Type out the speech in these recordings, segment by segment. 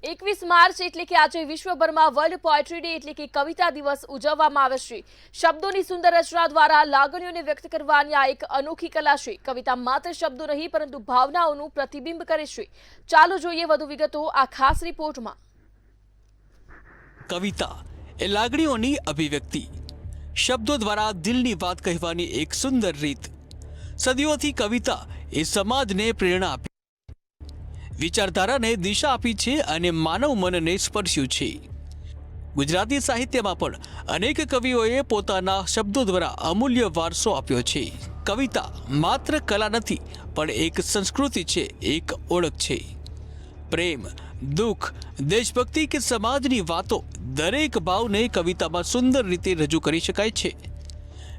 21 March એટલે કે આજે વિશ્વભરમાં વર્લ્ડ પોએટ્રી ડે એટલે કે કવિતા દિવસ ઉજવવામાં આવે છે। શબ્દોની સુંદર રચના દ્વારા લાગણીઓને વ્યક્ત કરવાની આ એક અનોખી કલા છે। કવિતા માત્ર શબ્દો નહીં પરંતુ ભાવનાઓનું પ્રતિબિંબ કરે છે। ચાલો જોઈએ વધુ વિગતો આ ખાસ રિપોર્ટમાં। કવિતા એ લાગણીઓની અભિવ્યક્તિ, શબ્દો દ્વારા દિલની વાત કહેવાની એક સુંદર રીત। સદીઓથી કવિતા એ સમાજને પ્રેરણા આપી, વિચારધારાને દિશા આપી છે અને માનવ મનને સ્પર્શ્યું છે। ગુજરાતી સાહિત્યમાં પણ અનેક કવિઓએ પોતાના શબ્દો દ્વારા અમૂલ્ય વારસો આપ્યો છે। કવિતા માત્ર કલા નથી પણ એક સંસ્કૃતિ છે, એક ઓળખ છે। પ્રેમ, દુઃખ, દેશભક્તિ કે સમાજની વાતો દરેક ભાવને કવિતામાં સુંદર રીતે રજૂ કરી શકાય છે।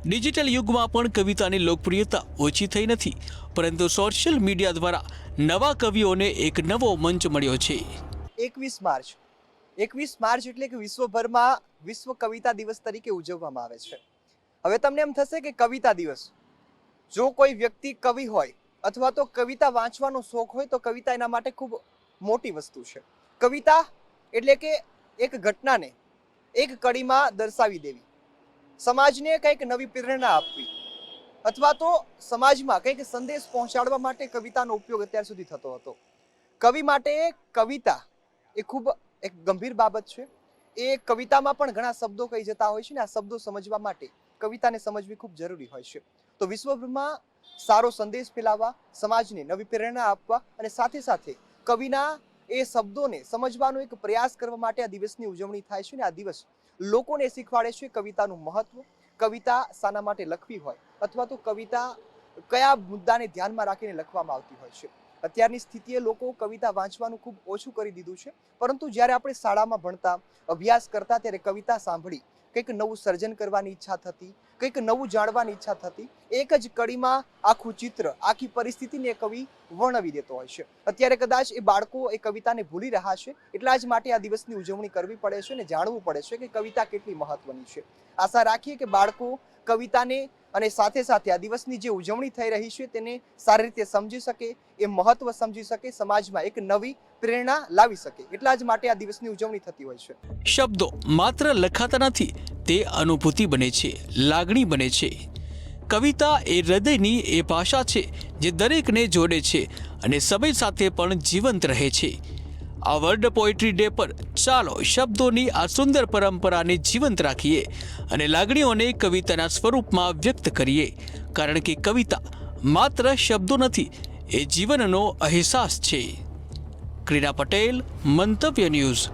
ડિજિટલ યુગમાં પણ કવિતાની લોકપ્રિયતા ઓછી થઈ નથી, પરંતુ સોશિયલ મીડિયા દ્વારા નવા કવિઓને એક નવો મંચ મળ્યો છે। 21 માર્ચ એટલે કે વિશ્વભરમાં વિશ્વ કવિતા દિવસ તરીકે ઉજવવામાં આવે છે। હવે તમને એમ થશે કે કવિતા દિવસ, જો કોઈ વ્યક્તિ કવિ હોય અથવા તો કવિતા વાંચવાનો શોખ હોય તો કવિતા એના માટે ખૂબ મોટી વસ્તુ છે। કવિતા એટલે કે એક ઘટનાને એક કડીમાં દર્શાવી દેવી, સમાજને કંઈક નવી પ્રેરણા આપવી અથવા તો સમાજમાં કંઈક સંદેશ પહોંચાડવા માટે કવિતાનો ઉપયોગ અત્યાર સુધી થતો હતો। કવિ માટે કવિતા એ ખૂબ એક ગંભીર બાબત છે। એ કવિતામાં પણ ઘણા શબ્દો કહી જતા હોય છે ને આ શબ્દો સમજવા માટે કવિતાને સમજવી ખૂબ જરૂરી હોય છે। તો વિશ્વભરમાં સારો સંદેશ ફેલાવવા, સમાજને નવી પ્રેરણા આપવા અને સાથે સાથે કવિના એ શબ્દોને સમજવાનો એક પ્રયાસ કરવા માટે આ દિવસની ઉજવણી થાય છે। ને આ દિવસ લોકોને શીખવાડે છે કવિતાનું મહત્વ, કવિતા શાના માટે લખવી હોય અથવા તો કવિતા કયા મુદ્દાને ધ્યાનમાં રાખીને લખવામાં આવતી હોય છે। અત્યારની સ્થિતિએ લોકો કવિતા વાંચવાનું ખૂબ ઓછું કરી દીધું છે, પરંતુ જ્યારે આપણે શાળામાં ભણતા, અભ્યાસ કરતા ત્યારે કવિતા સાંભળી કંઈક નવું સર્જન કરવાની ઈચ્છા થતી, કંઈક નવું જાણવાની ઈચ્છા થતી। એક જ કડીમાં આખું ચિત્ર, આખી પરિસ્થિતિને કવિ વર્ણવી દેતો હોય છે। અત્યારે કદાચ એ બાળકો એ કવિતાને ભૂલી રહ્યા છે, એટલા જ માટે આ દિવસની ઉજવણી કરવી પડે છે અને જાણવું પડે છે કે કવિતા કેટલી મહત્વની છે। આશા રાખીએ કે બાળકો કવિતાને અને સાથે સાથે આ દિવસની જે ઉજવણી થઈ રહી છે તેને સારી રીતે સમજી શકે, એ મહત્વ સમજી શકે, સમાજમાં એક નવી પ્રેરણા લાવી શકે, એટલા જ માટે આ દિવસની ઉજવણી થતી હોય છે। શબ્દો માત્ર લખાતા નથી, તે અનુભૂતિ બને છે, લાગણી બને છે। કવિતા એ હૃદયની એ ભાષા છે જે દરેકને જોડે છે અને સમય સાથે પણ જીવંત રહે છે। આ વર્લ્ડ પોએટ્રી ડે પર ચાલો શબ્દોની આ સુંદર પરંપરાને જીવંત રાખીએ અને લાગણીઓને કવિતાના સ્વરૂપમાં વ્યક્ત કરીએ, કારણ કે કવિતા માત્ર શબ્દો નથી, એ જીવનનો અહેસાસ છે। ક્રીના પટેલ, મંતવ્ય ન્યૂઝ।